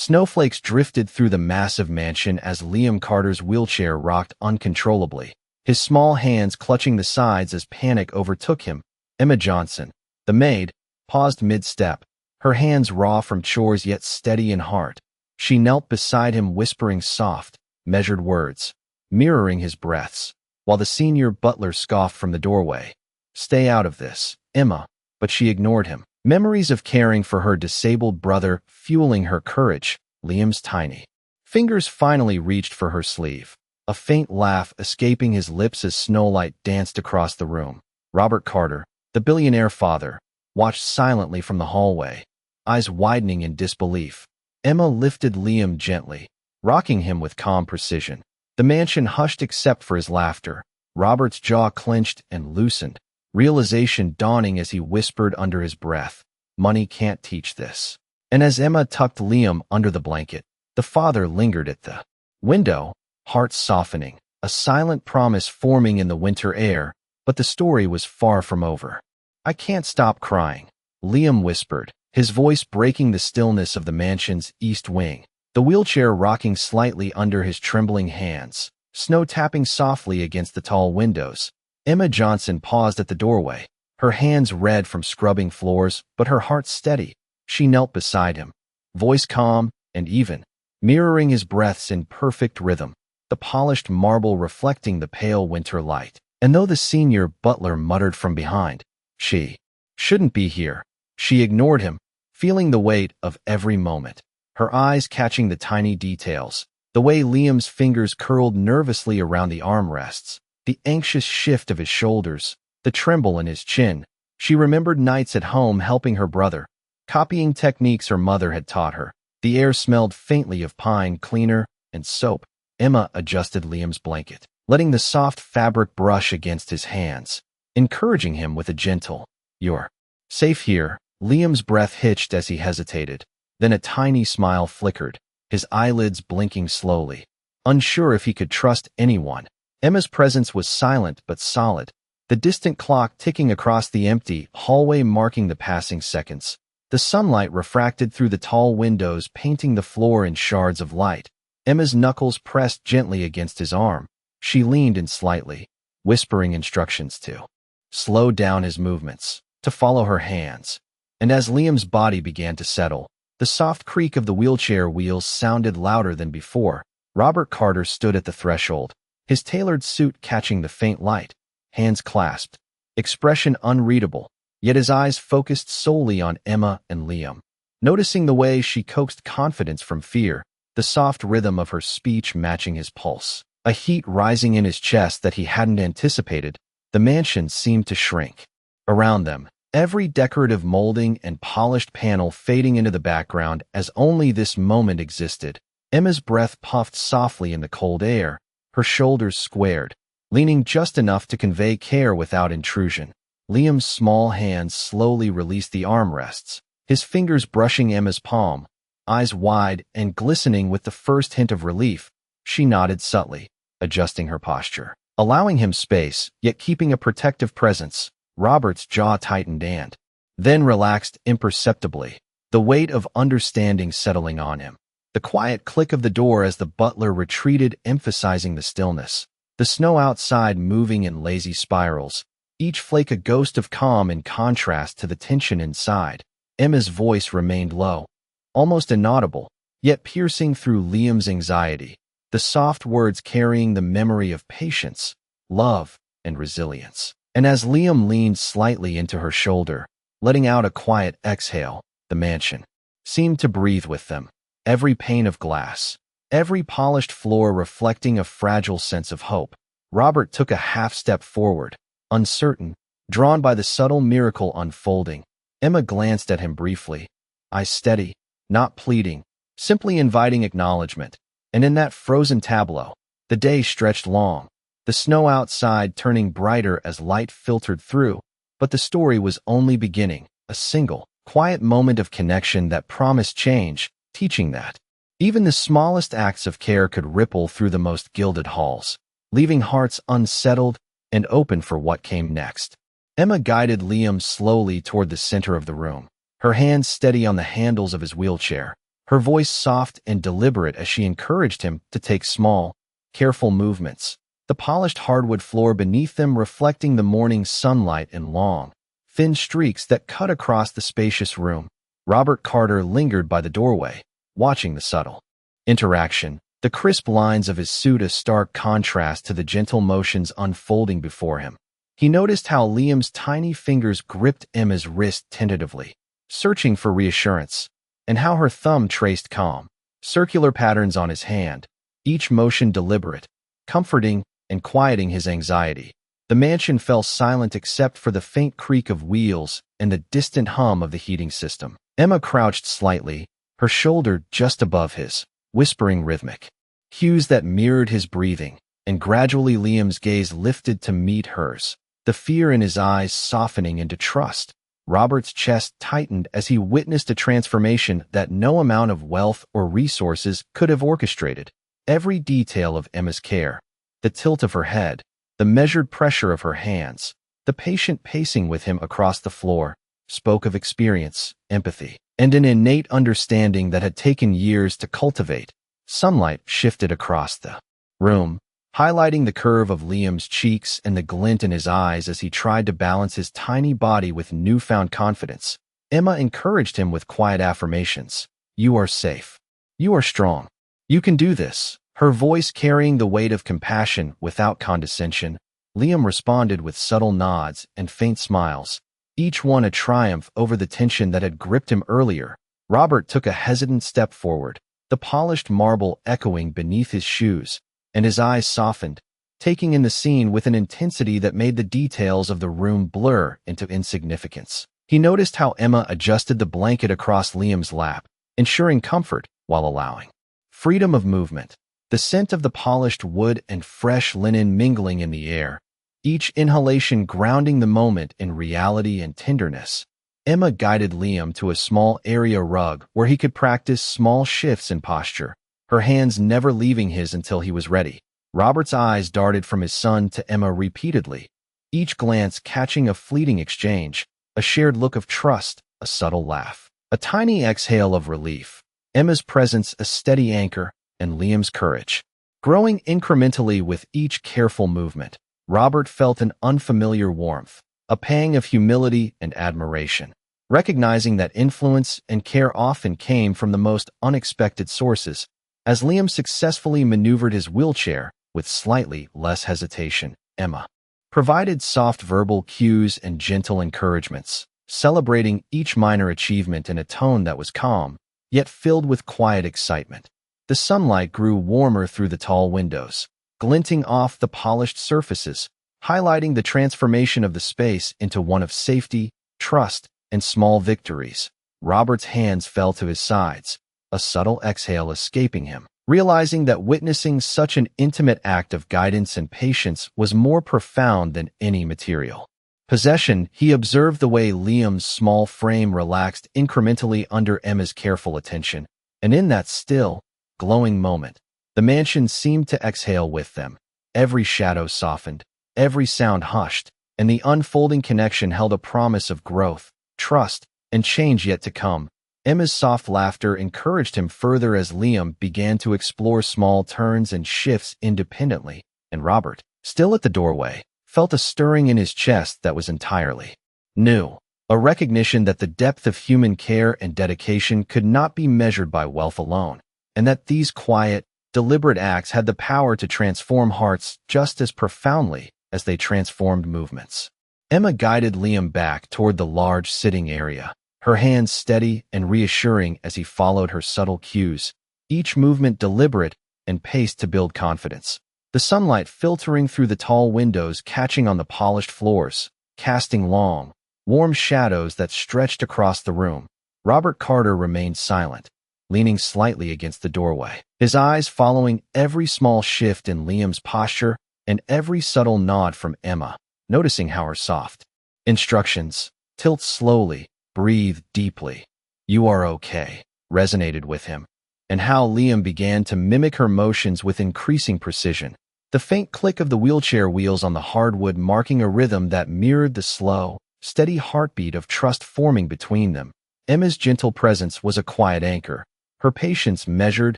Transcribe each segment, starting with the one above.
Snowflakes drifted through the massive mansion as Liam Carter's wheelchair rocked uncontrollably, his small hands clutching the sides as panic overtook him. Emma Johnson, the maid, paused mid-step, her hands raw from chores yet steady in heart. She knelt beside him whispering soft, measured words, mirroring his breaths, while the senior butler scoffed from the doorway. "Stay out of this, Emma," but she ignored him. Memories of caring for her disabled brother fueling her courage. Liam's tiny fingers finally reached for her sleeve, a faint laugh escaping his lips as snowlight danced across the room. Robert Carter, the billionaire father, watched silently from the hallway, eyes widening in disbelief. Emma lifted Liam gently, rocking him with calm precision. The mansion hushed except for his laughter. Robert's jaw clenched and loosened, realization dawning as he whispered under his breath, "Money can't teach this." And as Emma tucked Liam under the blanket, the father lingered at the window, heart softening, a silent promise forming in the winter air. But the story was far from over. "I can't stop crying," Liam whispered, his voice breaking the stillness of the mansion's east wing, the wheelchair rocking slightly under his trembling hands, snow tapping softly against the tall windows. Emma Johnson paused at the doorway, her hands red from scrubbing floors, but her heart steady. She knelt beside him, voice calm and even, mirroring his breaths in perfect rhythm, the polished marble reflecting the pale winter light. And though the senior butler muttered from behind, "She shouldn't be here," she ignored him, feeling the weight of every moment, her eyes catching the tiny details, the way Liam's fingers curled nervously around the armrests, the anxious shift of his shoulders, the tremble in his chin. She remembered nights at home helping her brother, copying techniques her mother had taught her. The air smelled faintly of pine cleaner and soap. Emma adjusted Liam's blanket, letting the soft fabric brush against his hands, encouraging him with a gentle, "You're safe here." Liam's breath hitched as he hesitated. Then a tiny smile flickered, his eyelids blinking slowly, unsure if he could trust anyone. Emma's presence was silent but solid, the distant clock ticking across the empty hallway marking the passing seconds. The sunlight refracted through the tall windows, painting the floor in shards of light. Emma's knuckles pressed gently against his arm. She leaned in slightly, whispering instructions to slow down his movements, to follow her hands. And as Liam's body began to settle, the soft creak of the wheelchair wheels sounded louder than before. Robert Carter stood at the threshold, his tailored suit catching the faint light, hands clasped, expression unreadable, yet his eyes focused solely on Emma and Liam. Noticing the way she coaxed confidence from fear, the soft rhythm of her speech matching his pulse, a heat rising in his chest that he hadn't anticipated, the mansion seemed to shrink. Around them, every decorative molding and polished panel fading into the background as only this moment existed. Emma's breath puffed softly in the cold air, her shoulders squared, leaning just enough to convey care without intrusion. Liam's small hands slowly released the armrests, his fingers brushing Emma's palm, eyes wide and glistening with the first hint of relief. She nodded subtly, adjusting her posture, allowing him space, yet keeping a protective presence. Robert's jaw tightened and then relaxed imperceptibly, the weight of understanding settling on him. The quiet click of the door as the butler retreated emphasizing the stillness, the snow outside moving in lazy spirals, each flake a ghost of calm in contrast to the tension inside. Emma's voice remained low, almost inaudible, yet piercing through Liam's anxiety, the soft words carrying the memory of patience, love, and resilience. And as Liam leaned slightly into her shoulder, letting out a quiet exhale, the mansion seemed to breathe with them. Every pane of glass, every polished floor reflecting a fragile sense of hope. Robert took a half step forward, uncertain, drawn by the subtle miracle unfolding. Emma glanced at him briefly, eyes steady, not pleading, simply inviting acknowledgement. And in that frozen tableau, the day stretched long, the snow outside turning brighter as light filtered through. But the story was only beginning, a single, quiet moment of connection that promised change, teaching that even the smallest acts of care could ripple through the most gilded halls, leaving hearts unsettled and open for what came next. Emma guided Liam slowly toward the center of the room, her hands steady on the handles of his wheelchair, her voice soft and deliberate as she encouraged him to take small, careful movements. The polished hardwood floor beneath them reflecting the morning sunlight in long, thin streaks that cut across the spacious room. Robert Carter lingered by the doorway, watching the subtle interaction, the crisp lines of his suit a stark contrast to the gentle motions unfolding before him. He noticed how Liam's tiny fingers gripped Emma's wrist tentatively, searching for reassurance, and how her thumb traced calm, circular patterns on his hand, each motion deliberate, comforting and quieting his anxiety. The mansion fell silent except for the faint creak of wheels and the distant hum of the heating system. Emma crouched slightly, her shoulder just above his, whispering rhythmic cues that mirrored his breathing, and gradually Liam's gaze lifted to meet hers, the fear in his eyes softening into trust. Robert's chest tightened as he witnessed a transformation that no amount of wealth or resources could have orchestrated. Every detail of Emma's care, the tilt of her head, the measured pressure of her hands, the patient pacing with him across the floor, spoke of experience, empathy, and an innate understanding that had taken years to cultivate. Sunlight shifted across the room, highlighting the curve of Liam's cheeks and the glint in his eyes as he tried to balance his tiny body with newfound confidence. Emma encouraged him with quiet affirmations. "You are safe. You are strong. You can do this." Her voice carrying the weight of compassion without condescension. Liam responded with subtle nods and faint smiles, each one a triumph over the tension that had gripped him earlier. Robert took a hesitant step forward, the polished marble echoing beneath his shoes, and his eyes softened, taking in the scene with an intensity that made the details of the room blur into insignificance. He noticed how Emma adjusted the blanket across Liam's lap, ensuring comfort while allowing freedom of movement. The scent of the polished wood and fresh linen mingling in the air, each inhalation grounding the moment in reality and tenderness. Emma guided Liam to a small area rug where he could practice small shifts in posture, her hands never leaving his until he was ready. Robert's eyes darted from his son to Emma repeatedly, each glance catching a fleeting exchange, a shared look of trust, a subtle laugh, a tiny exhale of relief. Emma's presence a steady anchor, and Liam's courage growing incrementally with each careful movement. Robert felt an unfamiliar warmth, a pang of humility and admiration, recognizing that influence and care often came from the most unexpected sources. As Liam successfully maneuvered his wheelchair with slightly less hesitation, Emma provided soft verbal cues and gentle encouragements, celebrating each minor achievement in a tone that was calm, yet filled with quiet excitement. The sunlight grew warmer through the tall windows, glinting off the polished surfaces, highlighting the transformation of the space into one of safety, trust, and small victories. Robert's hands fell to his sides, a subtle exhale escaping him, realizing that witnessing such an intimate act of guidance and patience was more profound than any material possession. He observed the way Liam's small frame relaxed incrementally under Emma's careful attention, and in that still, glowing moment, the mansion seemed to exhale with them. Every shadow softened, every sound hushed, and the unfolding connection held a promise of growth, trust, and change yet to come. Emma's soft laughter encouraged him further as Liam began to explore small turns and shifts independently, and Robert, still at the doorway, felt a stirring in his chest that was entirely new, a recognition that the depth of human care and dedication could not be measured by wealth alone, and that these quiet, deliberate acts had the power to transform hearts just as profoundly as they transformed movements. Emma guided Liam back toward the large sitting area, her hands steady and reassuring as he followed her subtle cues, each movement deliberate and paced to build confidence. The sunlight filtering through the tall windows catching on the polished floors, casting long, warm shadows that stretched across the room. Robert Carter remained silent, leaning slightly against the doorway, his eyes following every small shift in Liam's posture and every subtle nod from Emma, noticing how her soft instructions, tilt slowly, breathe deeply, "You are okay," resonated with him, and how Liam began to mimic her motions with increasing precision, the faint click of the wheelchair wheels on the hardwood marking a rhythm that mirrored the slow, steady heartbeat of trust forming between them. Emma's gentle presence was a quiet anchor, her patience measured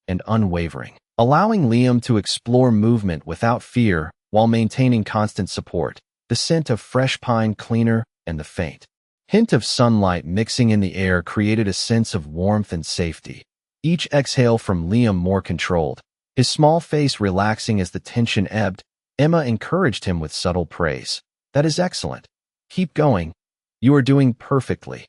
and unwavering, allowing Liam to explore movement without fear while maintaining constant support. The scent of fresh pine cleaner and the faint hint of sunlight mixing in the air created a sense of warmth and safety. Each exhale from Liam more controlled, his small face relaxing as the tension ebbed. Emma encouraged him with subtle praise. "That is excellent. Keep going. You are doing perfectly."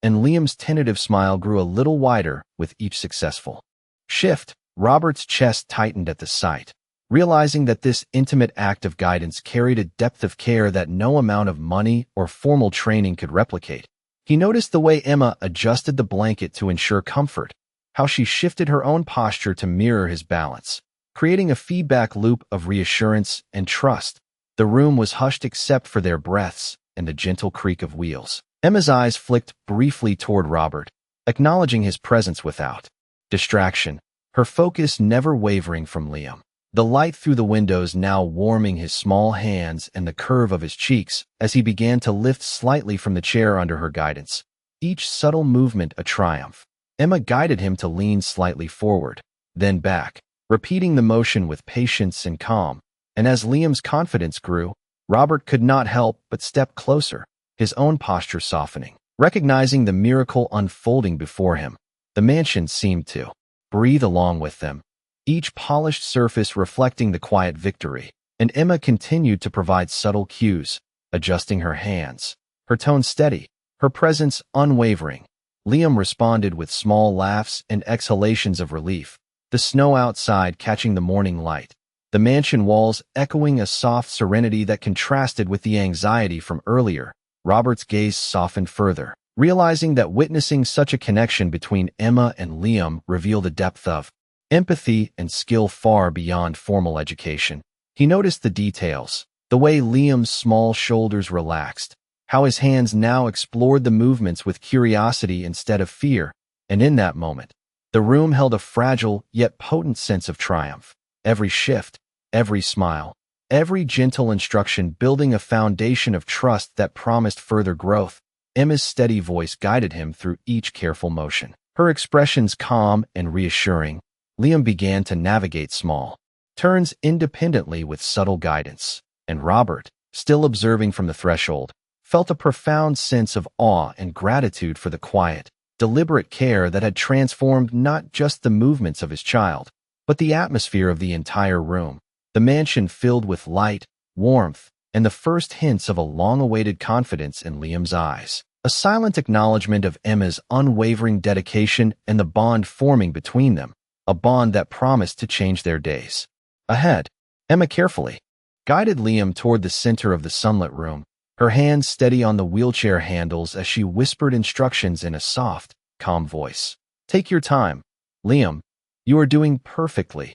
And Liam's tentative smile grew a little wider with each successful shift. Robert's chest tightened at the sight, realizing that this intimate act of guidance carried a depth of care that no amount of money or formal training could replicate. He noticed the way Emma adjusted the blanket to ensure comfort, how she shifted her own posture to mirror his balance, creating a feedback loop of reassurance and trust. The room was hushed except for their breaths and the gentle creak of wheels. Emma's eyes flicked briefly toward Robert, acknowledging his presence without distraction, her focus never wavering from Liam. The light through the windows now warming his small hands and the curve of his cheeks as he began to lift slightly from the chair under her guidance, each subtle movement a triumph. Emma guided him to lean slightly forward, then back, repeating the motion with patience and calm. And as Liam's confidence grew, Robert could not help but step closer, his own posture softening. Recognizing the miracle unfolding before him, the mansion seemed to breathe along with them, each polished surface reflecting the quiet victory. And Emma continued to provide subtle cues, adjusting her hands, her tone steady, her presence unwavering. Liam responded with small laughs and exhalations of relief, the snow outside catching the morning light, the mansion walls echoing a soft serenity that contrasted with the anxiety from earlier. Robert's gaze softened further, realizing that witnessing such a connection between Emma and Liam revealed a depth of empathy and skill far beyond formal education. He noticed the details, the way Liam's small shoulders relaxed, how his hands now explored the movements with curiosity instead of fear, and in that moment, the room held a fragile yet potent sense of triumph. Every shift, every smile, every gentle instruction building a foundation of trust that promised further growth. Emma's steady voice guided him through each careful motion, her expressions calm and reassuring. Liam began to navigate small turns independently with subtle guidance, and Robert, still observing from the threshold, felt a profound sense of awe and gratitude for the quiet, deliberate care that had transformed not just the movements of his child, but the atmosphere of the entire room. The mansion filled with light, warmth, and the first hints of a long-awaited confidence in Liam's eyes. A silent acknowledgement of Emma's unwavering dedication and the bond forming between them, a bond that promised to change their days. Ahead, Emma carefully guided Liam toward the center of the sunlit room, her hands steady on the wheelchair handles as she whispered instructions in a soft, calm voice. "Take your time, Liam. You are doing perfectly."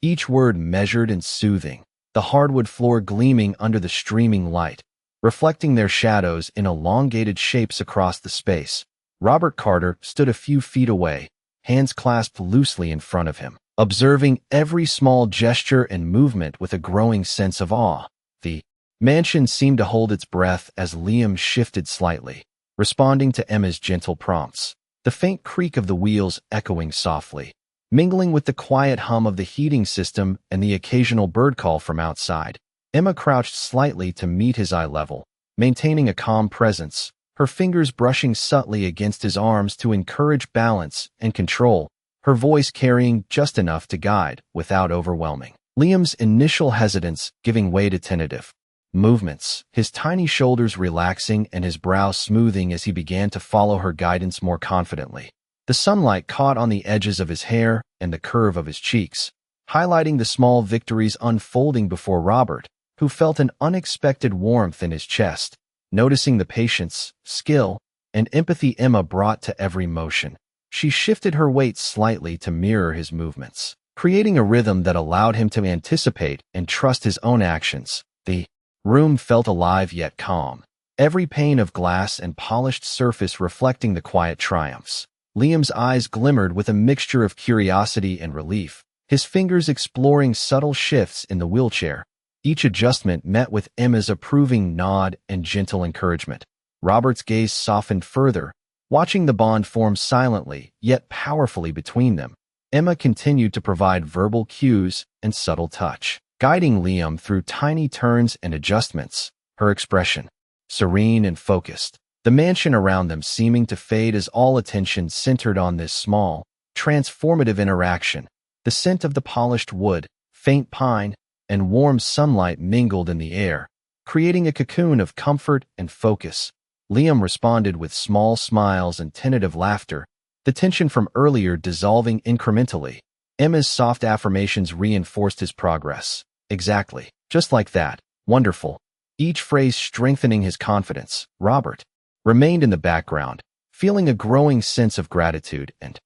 Each word measured and soothing, the hardwood floor gleaming under the streaming light, reflecting their shadows in elongated shapes across the space. Robert Carter stood a few feet away, hands clasped loosely in front of him, observing every small gesture and movement with a growing sense of awe. The mansion seemed to hold its breath as Liam shifted slightly, responding to Emma's gentle prompts, the faint creak of the wheels echoing softly, mingling with the quiet hum of the heating system and the occasional bird call from outside. Emma crouched slightly to meet his eye level, maintaining a calm presence, her fingers brushing subtly against his arms to encourage balance and control, her voice carrying just enough to guide without overwhelming. Liam's initial hesitance giving way to tentative movements, his tiny shoulders relaxing and his brow smoothing as he began to follow her guidance more confidently. The sunlight caught on the edges of his hair and the curve of his cheeks, highlighting the small victories unfolding before Robert, who felt an unexpected warmth in his chest, noticing the patience, skill, and empathy Emma brought to every motion. She shifted her weight slightly to mirror his movements, creating a rhythm that allowed him to anticipate and trust his own actions. The room felt alive yet calm, every pane of glass and polished surface reflecting the quiet triumphs. Liam's eyes glimmered with a mixture of curiosity and relief, his fingers exploring subtle shifts in the wheelchair. Each adjustment met with Emma's approving nod and gentle encouragement. Robert's gaze softened further, Watching the bond form silently, yet powerfully between them, Emma continued to provide verbal cues and subtle touch, guiding Liam through tiny turns and adjustments, her expression serene and focused, the mansion around them seeming to fade as all attention centered on this small, transformative interaction. The scent of the polished wood, faint pine, and warm sunlight mingled in the air, creating a cocoon of comfort and focus. Liam responded with small smiles and tentative laughter, the tension from earlier dissolving incrementally. Emma's soft affirmations reinforced his progress. Exactly. Just like that. Wonderful. Each phrase strengthening his confidence. Robert remained in the background, feeling a growing sense of gratitude and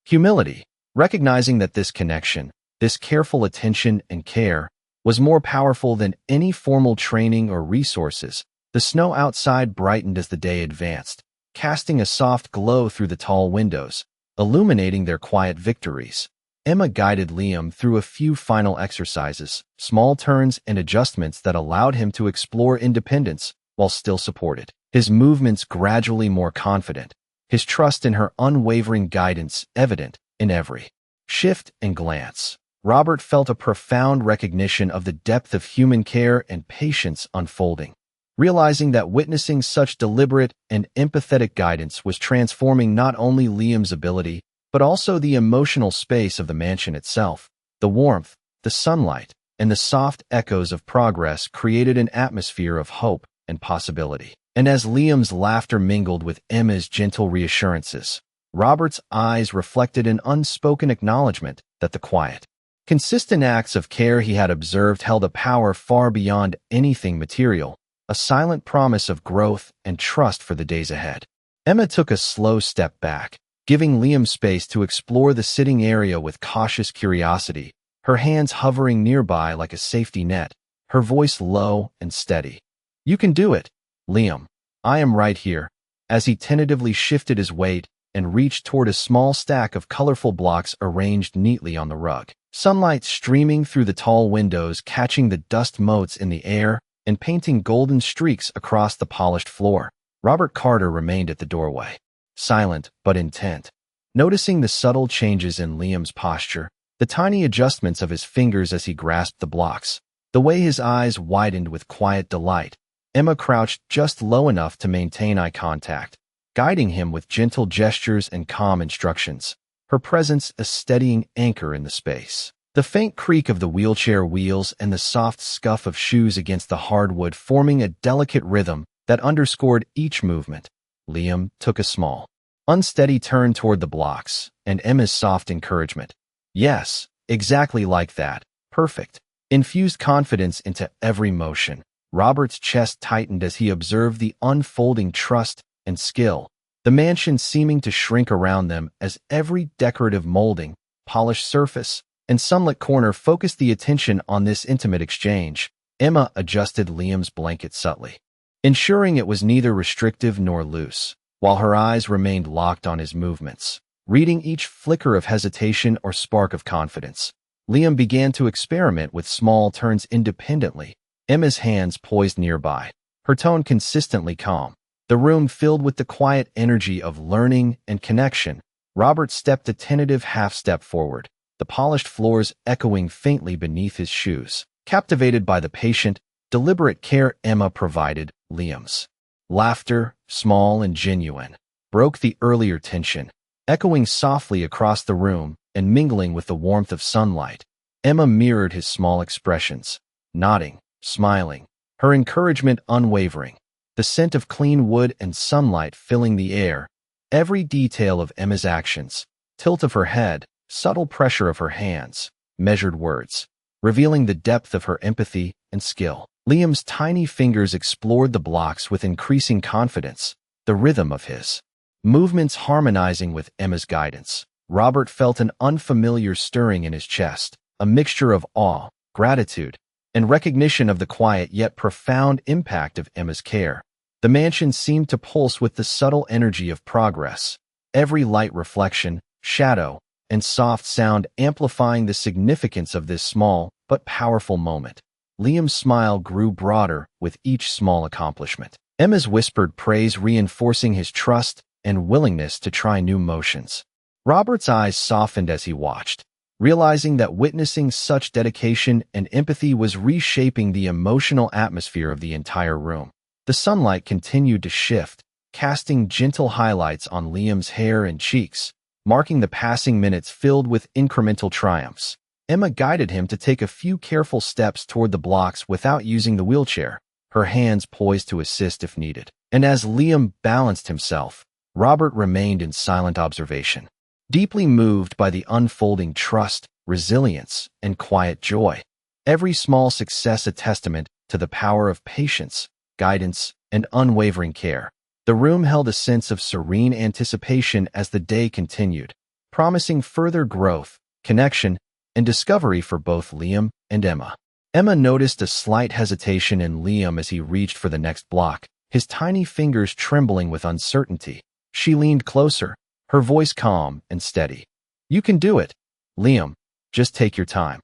humility, recognizing that this connection, this careful attention and care, was more powerful than any formal training or resources. The snow outside brightened as the day advanced, casting a soft glow through the tall windows, illuminating their quiet victories. Emma guided Liam through a few final exercises, small turns and adjustments that allowed him to explore independence while still supported. His movements gradually more confident, his trust in her unwavering guidance evident in every shift and glance. Robert felt a profound recognition of the depth of human care and patience unfolding, realizing that witnessing such deliberate and empathetic guidance was transforming not only Liam's ability, but also the emotional space of the mansion itself. The warmth, the sunlight, and the soft echoes of progress created an atmosphere of hope and possibility. And as Liam's laughter mingled with Emma's gentle reassurances, Robert's eyes reflected an unspoken acknowledgement that the quiet, consistent acts of care he had observed held a power far beyond anything material, a silent promise of growth and trust for the days ahead. Emma took a slow step back, giving Liam space to explore the sitting area with cautious curiosity, her hands hovering nearby like a safety net, her voice low and steady. "You can do it, Liam. I am right here," as he tentatively shifted his weight and reached toward a small stack of colorful blocks arranged neatly on the rug. Sunlight streaming through the tall windows, catching the dust motes in the air and painting golden streaks across the polished floor. Robert Carter remained at the doorway, silent but intent, noticing the subtle changes in Liam's posture, the tiny adjustments of his fingers as he grasped the blocks, the way his eyes widened with quiet delight. Emma crouched just low enough to maintain eye contact, guiding him with gentle gestures and calm instructions, her presence a steadying anchor in the space. The faint creak of the wheelchair wheels and the soft scuff of shoes against the hardwood forming a delicate rhythm that underscored each movement. Liam took a small, unsteady turn toward the blocks, and Emma's soft encouragement. "Yes, exactly like that. Perfect." Infused confidence into every motion. Robert's chest tightened as he observed the unfolding trust and skill, the mansion seeming to shrink around them as every decorative molding, polished surface, and sunlit corner focused the attention on this intimate exchange. Emma adjusted Liam's blanket subtly, ensuring it was neither restrictive nor loose, while her eyes remained locked on his movements, reading each flicker of hesitation or spark of confidence. Liam began to experiment with small turns independently, Emma's hands poised nearby, her tone consistently calm, the room filled with the quiet energy of learning and connection. Robert stepped a tentative half-step forward, the polished floors echoing faintly beneath his shoes. Captivated by the patient, deliberate care Emma provided, Liam's laughter, small and genuine, broke the earlier tension, echoing softly across the room and mingling with the warmth of sunlight. Emma mirrored his small expressions, nodding, smiling, her encouragement unwavering, the scent of clean wood and sunlight filling the air. Every detail of Emma's actions, tilt of her head, subtle pressure of her hands, measured words, revealing the depth of her empathy and skill. Liam's tiny fingers explored the blocks with increasing confidence, the rhythm of his movements harmonizing with Emma's guidance. Robert felt an unfamiliar stirring in his chest, a mixture of awe, gratitude, and recognition of the quiet yet profound impact of Emma's care. The mansion seemed to pulse with the subtle energy of progress, every light reflection, shadow, and soft sound amplifying the significance of this small but powerful moment. Liam's smile grew broader with each small accomplishment, Emma's whispered praise reinforcing his trust and willingness to try new motions. Robert's eyes softened as he watched, realizing that witnessing such dedication and empathy was reshaping the emotional atmosphere of the entire room. The sunlight continued to shift, casting gentle highlights on Liam's hair and cheeks, marking the passing minutes filled with incremental triumphs. Emma guided him to take a few careful steps toward the blocks without using the wheelchair, her hands poised to assist if needed. And as Liam balanced himself, Robert remained in silent observation, deeply moved by the unfolding trust, resilience, and quiet joy. Every small success a testament to the power of patience, guidance, and unwavering care. The room held a sense of serene anticipation as the day continued, promising further growth, connection, and discovery for both Liam and Emma. Emma noticed a slight hesitation in Liam as he reached for the next block, his tiny fingers trembling with uncertainty. She leaned closer, her voice calm and steady. "You can do it, Liam. Just take your time."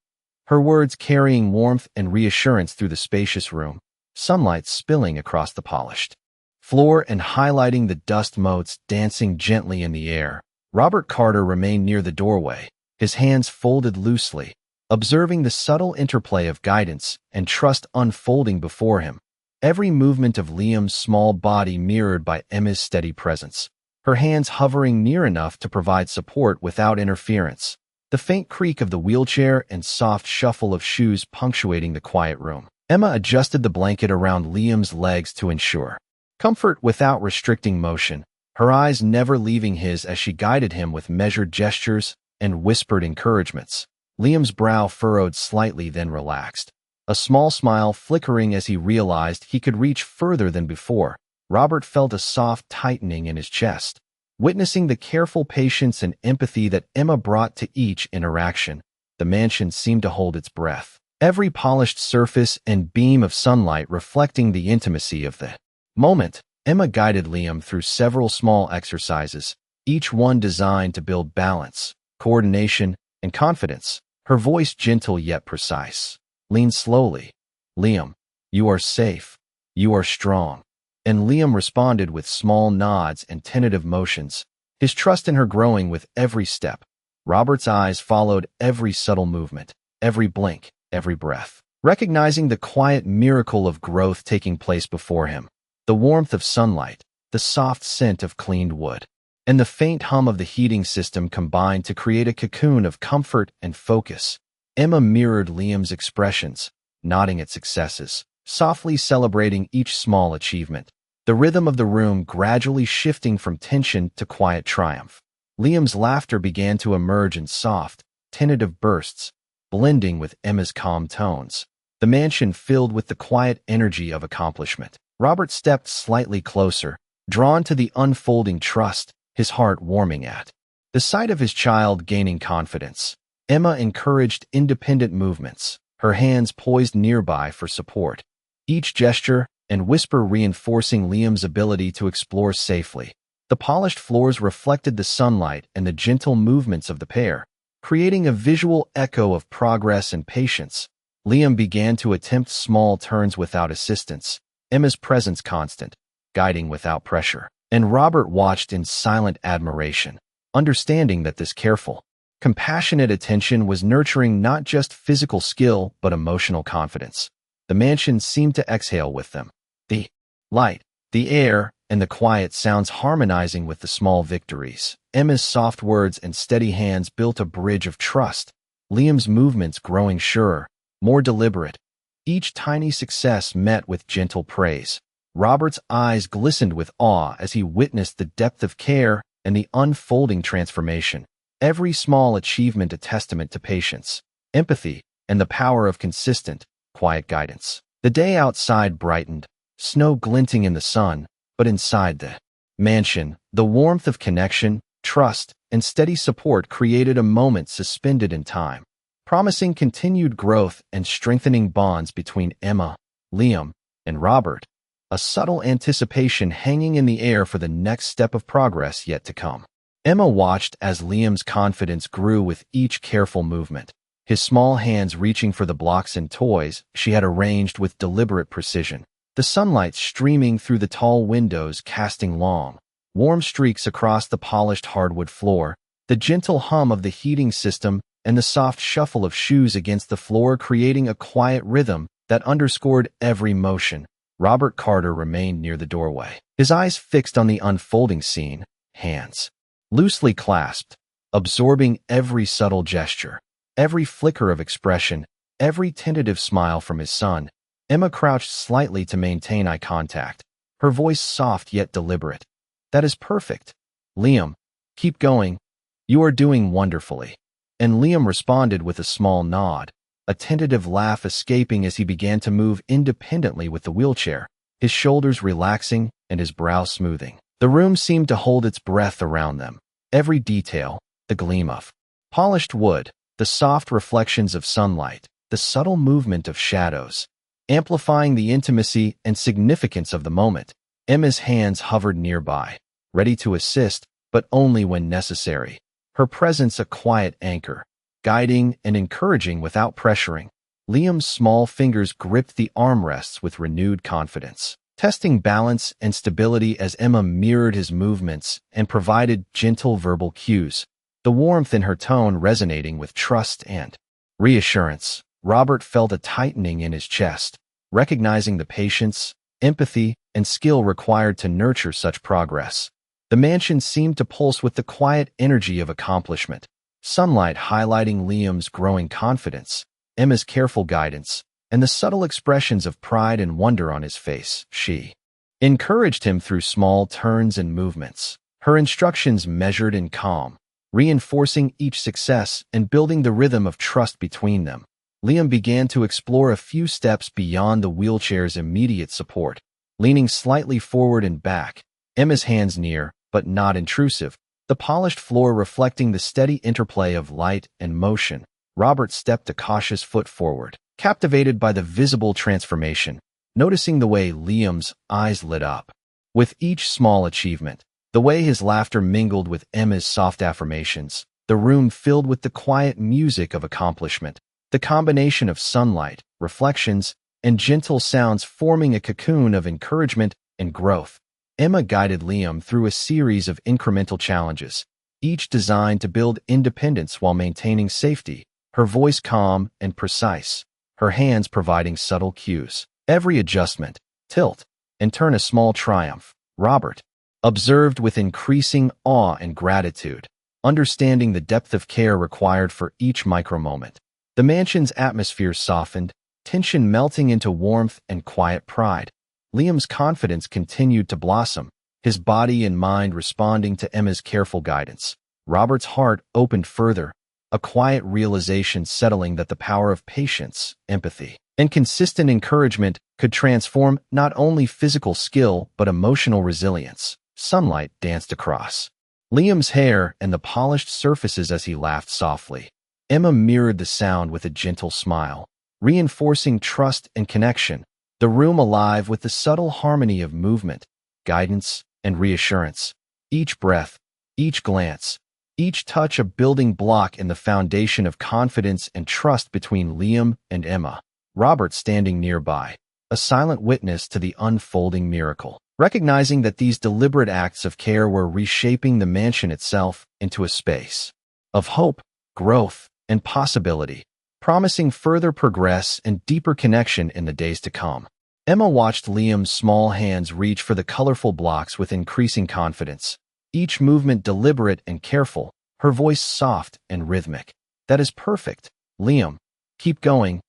Her words carrying warmth and reassurance through the spacious room, sunlight spilling across the polished floor and highlighting the dust motes dancing gently in the air. Robert Carter remained near the doorway, his hands folded loosely, observing the subtle interplay of guidance and trust unfolding before him. Every movement of Liam's small body mirrored by Emma's steady presence, her hands hovering near enough to provide support without interference. The faint creak of the wheelchair and soft shuffle of shoes punctuating the quiet room. Emma adjusted the blanket around Liam's legs to ensure comfort without restricting motion, her eyes never leaving his as she guided him with measured gestures and whispered encouragements. Liam's brow furrowed slightly, then relaxed, a small smile flickering as he realized he could reach further than before. Robert felt a soft tightening in his chest, witnessing the careful patience and empathy that Emma brought to each interaction. The mansion seemed to hold its breath, every polished surface and beam of sunlight reflecting the intimacy of the moment. Emma guided Liam through several small exercises, each one designed to build balance, coordination, and confidence. Her voice gentle yet precise. "Lean slowly. Liam, you are safe. You are strong." And Liam responded with small nods and tentative motions, his trust in her growing with every step. Robert's eyes followed every subtle movement, every blink, every breath, recognizing the quiet miracle of growth taking place before him. The warmth of sunlight, the soft scent of cleaned wood, and the faint hum of the heating system combined to create a cocoon of comfort and focus. Emma mirrored Liam's expressions, nodding at successes, softly celebrating each small achievement. The rhythm of the room gradually shifting from tension to quiet triumph. Liam's laughter began to emerge in soft, tentative bursts, blending with Emma's calm tones. The mansion filled with the quiet energy of accomplishment. Robert stepped slightly closer, drawn to the unfolding trust, his heart warming at the sight of his child gaining confidence. Emma encouraged independent movements, her hands poised nearby for support, each gesture and whisper reinforcing Liam's ability to explore safely. The polished floors reflected the sunlight and the gentle movements of the pair, creating a visual echo of progress and patience. Liam began to attempt small turns without assistance, Emma's presence constant, guiding without pressure. And Robert watched in silent admiration, understanding that this careful, compassionate attention was nurturing not just physical skill but emotional confidence. The mansion seemed to exhale with them, the light, the air, and the quiet sounds harmonizing with the small victories. Emma's soft words and steady hands built a bridge of trust, Liam's movements growing surer, more deliberate, each tiny success met with gentle praise. Robert's eyes glistened with awe as he witnessed the depth of care and the unfolding transformation. Every small achievement a testament to patience, empathy, and the power of consistent, quiet guidance. The day outside brightened, snow glinting in the sun, but inside the mansion, the warmth of connection, trust, and steady support created a moment suspended in time, promising continued growth and strengthening bonds between Emma, Liam, and Robert. A subtle anticipation hanging in the air for the next step of progress yet to come. Emma watched as Liam's confidence grew with each careful movement, his small hands reaching for the blocks and toys she had arranged with deliberate precision, the sunlight streaming through the tall windows casting long, warm streaks across the polished hardwood floor, the gentle hum of the heating system, and the soft shuffle of shoes against the floor creating a quiet rhythm that underscored every motion. Robert Carter remained near the doorway, his eyes fixed on the unfolding scene, hands loosely clasped, absorbing every subtle gesture, every flicker of expression, every tentative smile from his son. Emma crouched slightly to maintain eye contact, her voice soft yet deliberate. "That is perfect. Liam, keep going. You are doing wonderfully." And Liam responded with a small nod, a tentative laugh escaping as he began to move independently with the wheelchair, his shoulders relaxing and his brow smoothing. The room seemed to hold its breath around them. Every detail, the gleam of polished wood, the soft reflections of sunlight, the subtle movement of shadows, amplifying the intimacy and significance of the moment. Emma's hands hovered nearby, ready to assist, but only when necessary. Her presence a quiet anchor, guiding and encouraging without pressuring. Liam's small fingers gripped the armrests with renewed confidence, testing balance and stability as Emma mirrored his movements and provided gentle verbal cues, the warmth in her tone resonating with trust and reassurance. Robert felt a tightening in his chest, recognizing the patience, empathy, and skill required to nurture such progress. The mansion seemed to pulse with the quiet energy of accomplishment, sunlight highlighting Liam's growing confidence, Emma's careful guidance, and the subtle expressions of pride and wonder on his face. She encouraged him through small turns and movements, her instructions measured and calm, reinforcing each success and building the rhythm of trust between them. Liam began to explore a few steps beyond the wheelchair's immediate support, leaning slightly forward and back, Emma's hands near, but not intrusive, the polished floor reflecting the steady interplay of light and motion. Robert stepped a cautious foot forward, captivated by the visible transformation, noticing the way Liam's eyes lit up with each small achievement, the way his laughter mingled with Emma's soft affirmations, the room filled with the quiet music of accomplishment, the combination of sunlight, reflections, and gentle sounds forming a cocoon of encouragement and growth. Emma guided Liam through a series of incremental challenges, each designed to build independence while maintaining safety, her voice calm and precise, her hands providing subtle cues. Every adjustment, tilt, and turn a small triumph. Robert observed with increasing awe and gratitude, understanding the depth of care required for each micro-moment. The mansion's atmosphere softened, tension melting into warmth and quiet pride. Liam's confidence continued to blossom, his body and mind responding to Emma's careful guidance. Robert's heart opened further, a quiet realization settling that the power of patience, empathy, and consistent encouragement could transform not only physical skill but emotional resilience. Sunlight danced across Liam's hair and the polished surfaces as he laughed softly. Emma mirrored the sound with a gentle smile, reinforcing trust and connection, the room alive with the subtle harmony of movement, guidance, and reassurance. Each breath, each glance, each touch a building block in the foundation of confidence and trust between Liam and Emma. Robert standing nearby, a silent witness to the unfolding miracle, recognizing that these deliberate acts of care were reshaping the mansion itself into a space of hope, growth, and possibility, promising further progress and deeper connection in the days to come. Emma watched Liam's small hands reach for the colorful blocks with increasing confidence, each movement deliberate and careful, her voice soft and rhythmic. "That is perfect, Liam. Keep going.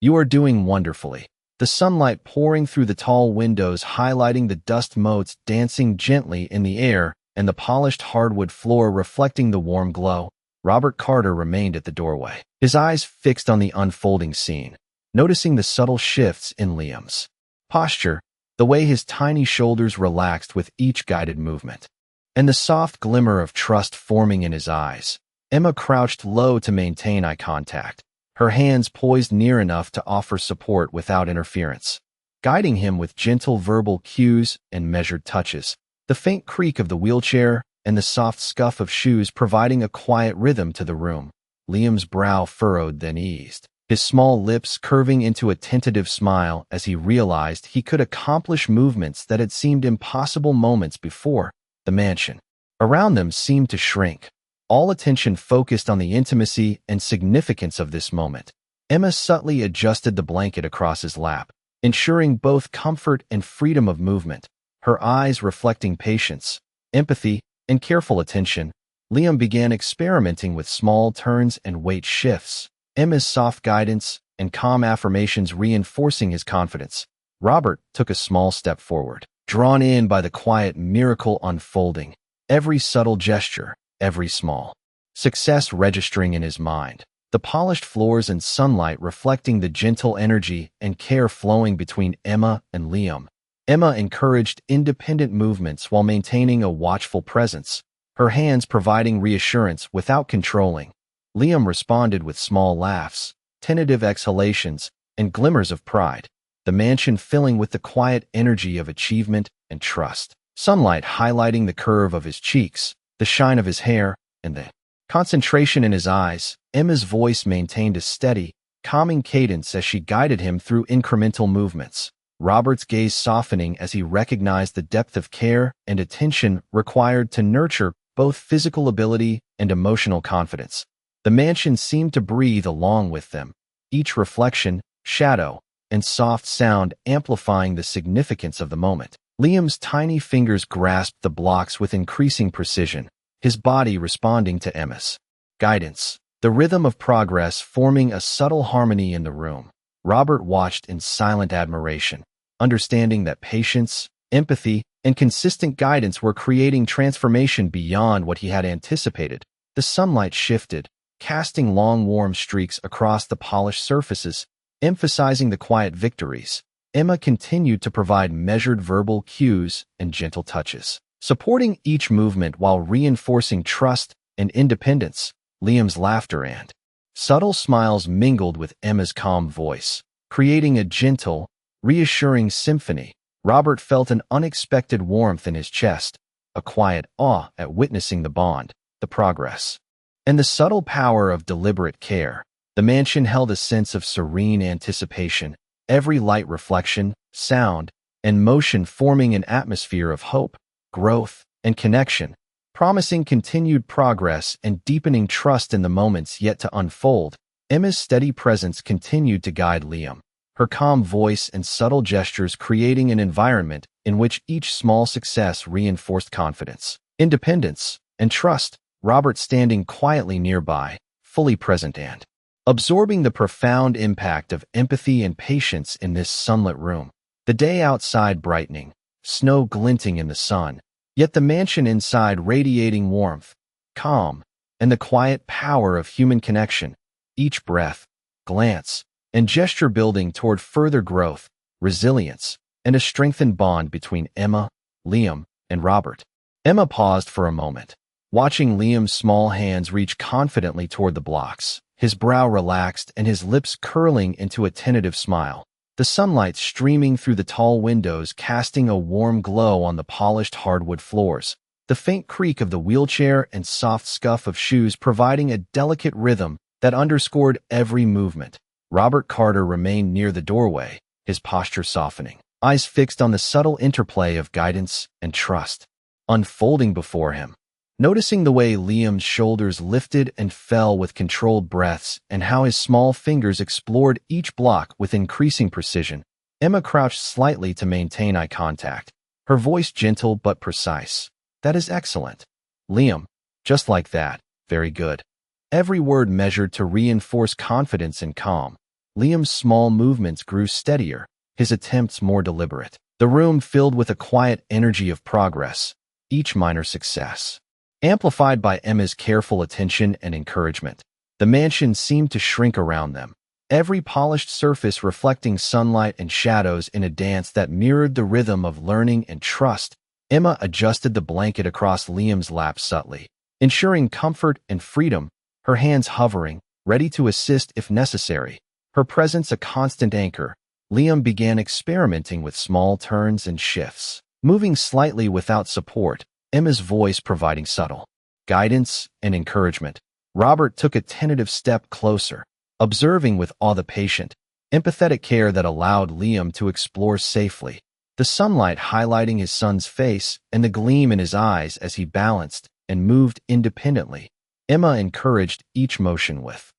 You are doing wonderfully." The sunlight pouring through the tall windows highlighting the dust motes dancing gently in the air and the polished hardwood floor reflecting the warm glow. Robert Carter remained at the doorway, his eyes fixed on the unfolding scene, noticing the subtle shifts in Liam's posture, the way his tiny shoulders relaxed with each guided movement, and the soft glimmer of trust forming in his eyes. Emma crouched low to maintain eye contact, her hands poised near enough to offer support without interference, guiding him with gentle verbal cues and measured touches. The faint creak of the wheelchair and the soft scuff of shoes providing a quiet rhythm to the room. Liam's brow furrowed then eased, his small lips curving into a tentative smile as he realized he could accomplish movements that had seemed impossible moments before. the mansion around them seemed to shrink, all attention focused on the intimacy and significance of this moment. Emma subtly adjusted the blanket across his lap, ensuring both comfort and freedom of movement, her eyes reflecting patience, empathy, and careful attention. Liam began experimenting with small turns and weight shifts, Emma's soft guidance and calm affirmations reinforcing his confidence. Robert took a small step forward, drawn in by the quiet miracle unfolding, every subtle gesture, every small success registering in his mind, the polished floors and sunlight reflecting the gentle energy and care flowing between Emma and Liam. Emma encouraged independent movements while maintaining a watchful presence, her hands providing reassurance without controlling. Liam responded with small laughs, tentative exhalations, and glimmers of pride, the mansion filling with the quiet energy of achievement and trust. Sunlight highlighting the curve of his cheeks, the shine of his hair, and the concentration in his eyes. Emma's voice maintained a steady, calming cadence as she guided him through incremental movements, Robert's gaze softening as he recognized the depth of care and attention required to nurture both physical ability and emotional confidence. The mansion seemed to breathe along with them, each reflection, shadow, and soft sound amplifying the significance of the moment. Liam's tiny fingers grasped the blocks with increasing precision, his body responding to Emma's guidance, the rhythm of progress forming a subtle harmony in the room. Robert watched in silent admiration, understanding that patience, empathy, and consistent guidance were creating transformation beyond what he had anticipated. The sunlight shifted, casting long warm streaks across the polished surfaces, emphasizing the quiet victories. Emma continued to provide measured verbal cues and gentle touches, supporting each movement while reinforcing trust and independence. Liam's laughter and subtle smiles mingled with Emma's calm voice, creating a gentle, reassuring symphony. Robert felt an unexpected warmth in his chest, a quiet awe at witnessing the bond, the progress, and the subtle power of deliberate care. The mansion held a sense of serene anticipation, every light reflection, sound, and motion forming an atmosphere of hope, growth, and connection, promising continued progress and deepening trust in the moments yet to unfold. Emma's steady presence continued to guide Liam, her calm voice and subtle gestures creating an environment in which each small success reinforced confidence, independence, and trust. Robert standing quietly nearby, fully present and absorbing the profound impact of empathy and patience in this sunlit room. The day outside brightening, snow glinting in the sun, yet the mansion inside radiating warmth, calm, and the quiet power of human connection, each breath, glance, and gesture building toward further growth, resilience, and a strengthened bond between Emma, Liam, and Robert. Emma paused for a moment, watching Liam's small hands reach confidently toward the blocks, his brow relaxed and his lips curling into a tentative smile. The sunlight streaming through the tall windows casting a warm glow on the polished hardwood floors, the faint creak of the wheelchair and soft scuff of shoes providing a delicate rhythm that underscored every movement. Robert Carter remained near the doorway, his posture softening, eyes fixed on the subtle interplay of guidance and trust unfolding before him. Noticing the way Liam's shoulders lifted and fell with controlled breaths and how his small fingers explored each block with increasing precision, Emma crouched slightly to maintain eye contact, her voice gentle but precise. "That is excellent, Liam. Just like that. Very good." Every word measured to reinforce confidence and calm. Liam's small movements grew steadier, his attempts more deliberate. The room filled with a quiet energy of progress, each minor success amplified by Emma's careful attention and encouragement. The mansion seemed to shrink around them, every polished surface reflecting sunlight and shadows in a dance that mirrored the rhythm of learning and trust. Emma adjusted the blanket across Liam's lap subtly, ensuring comfort and freedom, her hands hovering, ready to assist if necessary, her presence a constant anchor. Liam began experimenting with small turns and shifts, moving slightly without support, Emma's voice providing subtle guidance and encouragement. Robert took a tentative step closer, observing with awe the patient, empathetic care that allowed Liam to explore safely, the sunlight highlighting his son's face and the gleam in his eyes as he balanced and moved independently. Emma encouraged each motion with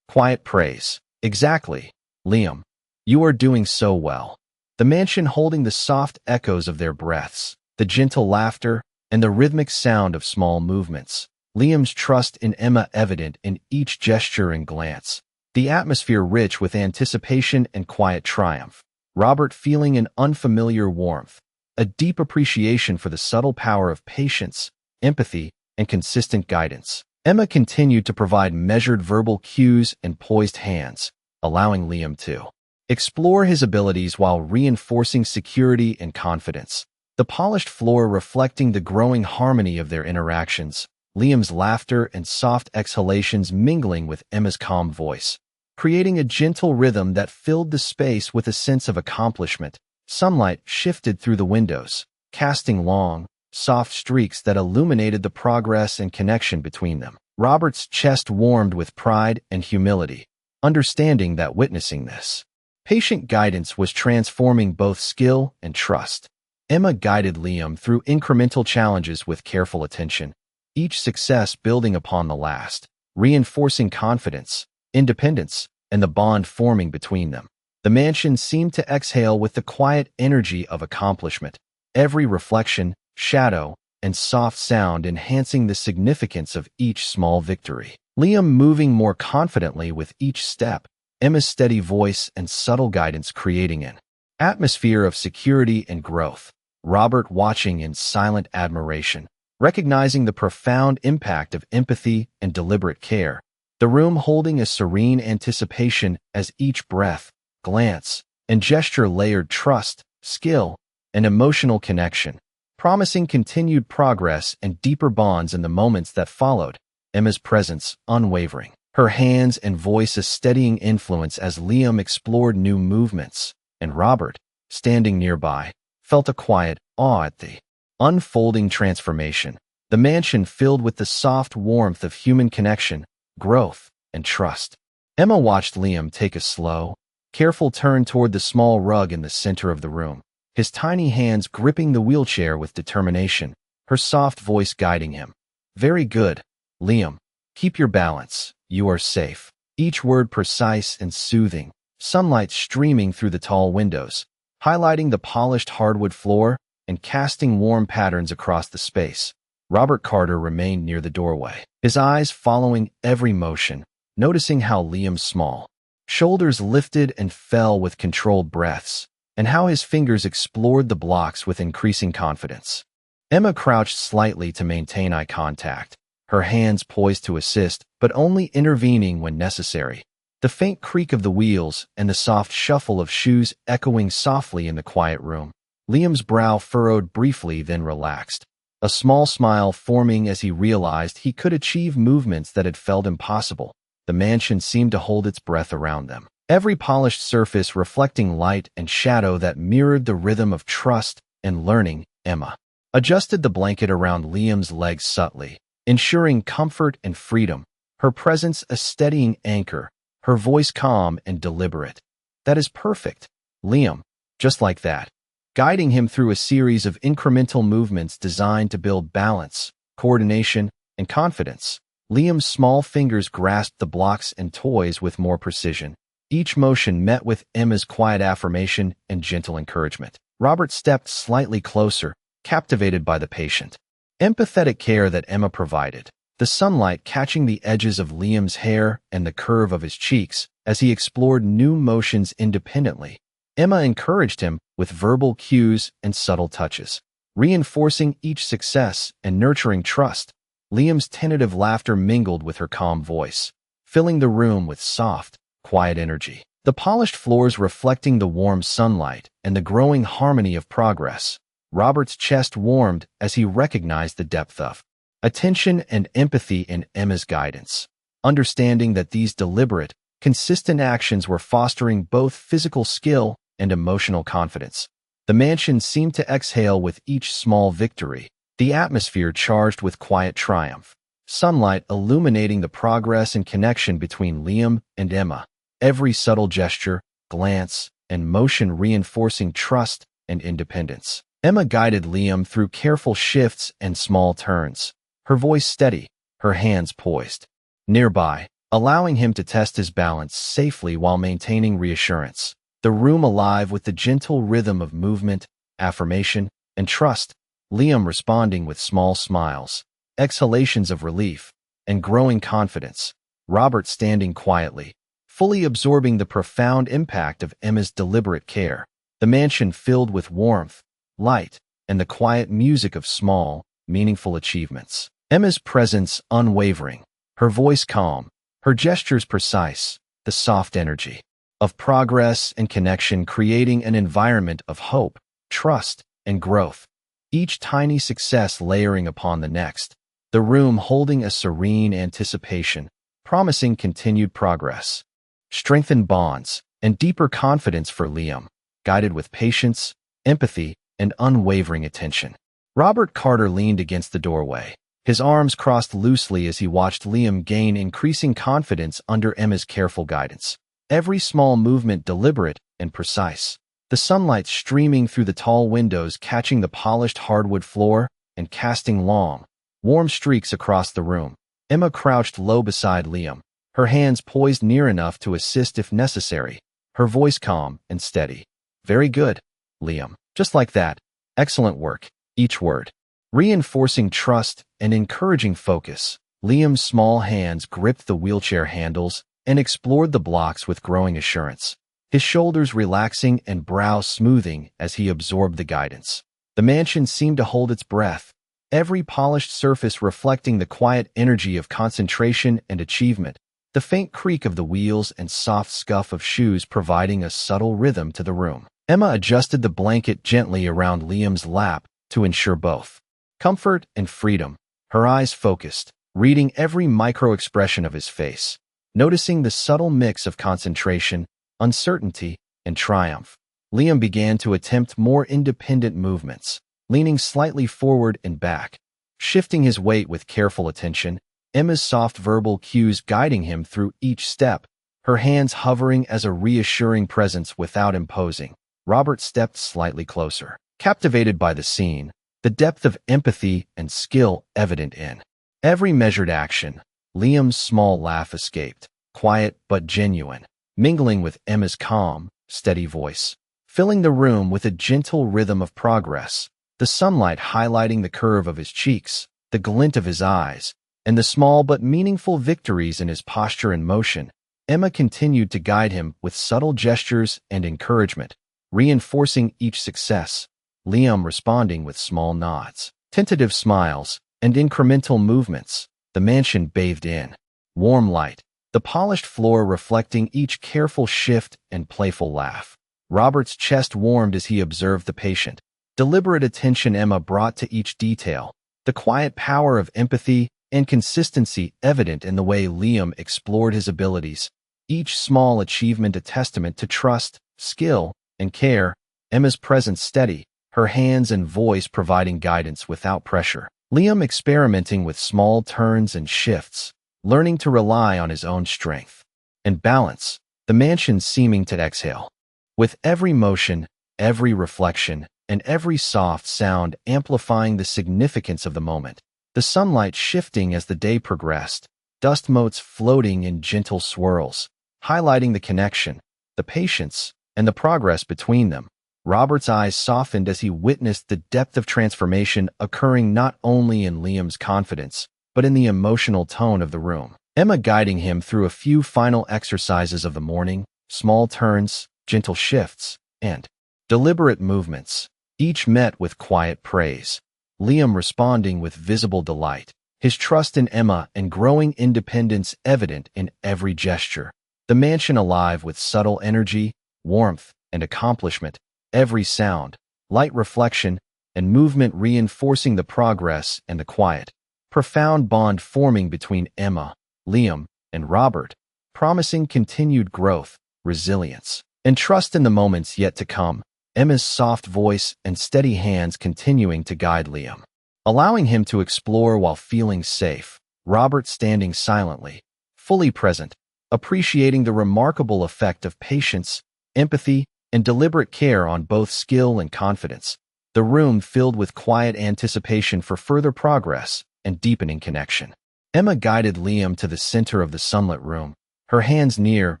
quiet praise. "Exactly, Liam. You are doing so well." The mansion holding the soft echoes of their breaths, the gentle laughter, and the rhythmic sound of small movements. Liam's trust in Emma evident in each gesture and glance. The atmosphere rich with anticipation and quiet triumph. Robert feeling an unfamiliar warmth, a deep appreciation for the subtle power of patience, empathy, and consistent guidance. Emma continued to provide measured verbal cues and poised hands, allowing Liam to explore his abilities while reinforcing security and confidence. The polished floor reflecting the growing harmony of their interactions, Liam's laughter and soft exhalations mingling with Emma's calm voice, creating a gentle rhythm that filled the space with a sense of accomplishment. Sunlight shifted through the windows, casting long, soft streaks that illuminated the progress and connection between them. Robert's chest warmed with pride and humility, understanding that witnessing this patient guidance was transforming both skill and trust. Emma guided Liam through incremental challenges with careful attention, each success building upon the last, reinforcing confidence, independence, and the bond forming between them. The mansion seemed to exhale with the quiet energy of accomplishment, every reflection, shadow, and soft sound enhancing the significance of each small victory. Liam moving more confidently with each step, Emma's steady voice and subtle guidance creating an atmosphere of security and growth. Robert watching in silent admiration, recognizing the profound impact of empathy and deliberate care. The room holding a serene anticipation as each breath, glance, and gesture layered trust, skill, and emotional connection, promising continued progress and deeper bonds in the moments that followed. Emma's presence unwavering, her hands and voice a steadying influence as Liam explored new movements, and Robert, standing nearby, felt a quiet awe at the unfolding transformation. The mansion filled with the soft warmth of human connection, growth, and trust. Emma watched Liam take a slow, careful turn toward the small rug in the center of the room, his tiny hands gripping the wheelchair with determination, her soft voice guiding him. "Very good, Liam. Keep your balance. You are safe." Each word precise and soothing, sunlight streaming through the tall windows, highlighting the polished hardwood floor and casting warm patterns across the space. Robert Carter remained near the doorway, his eyes following every motion, noticing how Liam's small shoulders lifted and fell with controlled breaths, and how his fingers explored the blocks with increasing confidence. Emma crouched slightly to maintain eye contact, her hands poised to assist, but only intervening when necessary. The faint creak of the wheels and the soft shuffle of shoes echoing softly in the quiet room. Liam's brow furrowed briefly, then relaxed, a small smile forming as he realized he could achieve movements that had felt impossible. The mansion seemed to hold its breath around them, every polished surface reflecting light and shadow that mirrored the rhythm of trust and learning. Emma adjusted the blanket around Liam's legs subtly, ensuring comfort and freedom, her presence a steadying anchor, her voice calm and deliberate. "That is perfect, Liam," just like that, guiding him through a series of incremental movements designed to build balance, coordination, and confidence. Liam's small fingers grasped the blocks and toys with more precision, each motion met with Emma's quiet affirmation and gentle encouragement. Robert stepped slightly closer, captivated by the patient, empathetic care that Emma provided, the sunlight catching the edges of Liam's hair and the curve of his cheeks as he explored new motions independently. Emma encouraged him with verbal cues and subtle touches, reinforcing each success and nurturing trust. Liam's tentative laughter mingled with her calm voice, filling the room with soft, quiet energy. The polished floors reflecting the warm sunlight and the growing harmony of progress. Robert's chest warmed as he recognized the depth of attention and empathy in Emma's guidance, understanding that these deliberate, consistent actions were fostering both physical skill and emotional confidence. The mansion seemed to exhale with each small victory, the atmosphere charged with quiet triumph, sunlight illuminating the progress and connection between Liam and Emma, every subtle gesture, glance, and motion reinforcing trust, and independence. Emma guided Liam through careful shifts and small turns, her voice steady, her hands poised. Nearby, allowing him to test his balance safely while maintaining reassurance. The room alive with the gentle rhythm of movement, affirmation, and trust, Liam responding with small smiles, exhalations of relief, and growing confidence. Robert standing quietly, fully absorbing the profound impact of Emma's deliberate care. The mansion filled with warmth, light, and the quiet music of small, meaningful achievements. Emma's presence unwavering, her voice calm, her gestures precise, the soft energy of progress and connection creating an environment of hope, trust, and growth. Each tiny success layering upon the next, the room holding a serene anticipation, promising continued progress. Strengthened bonds and deeper confidence for Liam, guided with patience, empathy, and unwavering attention. Robert Carter leaned against the doorway, his arms crossed loosely as he watched Liam gain increasing confidence under Emma's careful guidance. Every small movement deliberate and precise. The sunlight streaming through the tall windows catching the polished hardwood floor and casting long, warm streaks across the room. Emma crouched low beside Liam, her hands poised near enough to assist if necessary, her voice calm and steady. "Very good, Liam. Just like that. Excellent work." Each word, reinforcing trust and encouraging focus. Liam's small hands gripped the wheelchair handles and explored the blocks with growing assurance, his shoulders relaxing and brow smoothing as he absorbed the guidance. The mansion seemed to hold its breath, every polished surface reflecting the quiet energy of concentration and achievement, the faint creak of the wheels and soft scuff of shoes providing a subtle rhythm to the room. Emma adjusted the blanket gently around Liam's lap to ensure both comfort and freedom, her eyes focused, reading every micro-expression of his face, noticing the subtle mix of concentration, uncertainty, and triumph. Liam began to attempt more independent movements, leaning slightly forward and back, shifting his weight with careful attention, Emma's soft verbal cues guiding him through each step, her hands hovering as a reassuring presence without imposing. Robert stepped slightly closer, captivated by the scene, the depth of empathy and skill evident in every measured action. Liam's small laugh escaped, quiet but genuine, mingling with Emma's calm, steady voice, filling the room with a gentle rhythm of progress, the sunlight highlighting the curve of his cheeks, the glint of his eyes, and the small but meaningful victories in his posture and motion. Emma continued to guide him with subtle gestures and encouragement, reinforcing each success, Liam responding with small nods, tentative smiles, and incremental movements. The mansion bathed in warm light, the polished floor reflecting each careful shift and playful laugh. Robert's chest warmed as he observed the patient, deliberate attention Emma brought to each detail, the quiet power of empathy and consistency evident in the way Liam explored his abilities, each small achievement a testament to trust, skill, and care, Emma's presence steady, her hands and voice providing guidance without pressure. Liam experimenting with small turns and shifts, learning to rely on his own strength and balance, the mansion seeming to exhale. With every motion, every reflection, and every soft sound amplifying the significance of the moment, the sunlight shifting as the day progressed, dust motes floating in gentle swirls, highlighting the connection, the patience, and the progress between them. Robert's eyes softened as he witnessed the depth of transformation occurring not only in Liam's confidence, but in the emotional tone of the room. Emma guiding him through a few final exercises of the morning, small turns, gentle shifts, and deliberate movements, each met with quiet praise. Liam responding with visible delight, his trust in Emma and growing independence evident in every gesture. The mansion alive with subtle energy, warmth, and accomplishment, every sound, light reflection, and movement reinforcing the progress and the quiet, profound bond forming between Emma, Liam, and Robert, promising continued growth, resilience, and trust in the moments yet to come. Emma's soft voice and steady hands continuing to guide Liam, allowing him to explore while feeling safe. Robert standing silently, fully present, appreciating the remarkable effect of patience, empathy, and deliberate care on both skill and confidence. The room filled with quiet anticipation for further progress and deepening connection. Emma guided Liam to the center of the sunlit room, her hands near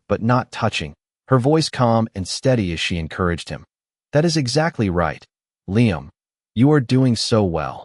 but not touching, her voice calm and steady as she encouraged him. "That is exactly right, Liam. You are doing so well."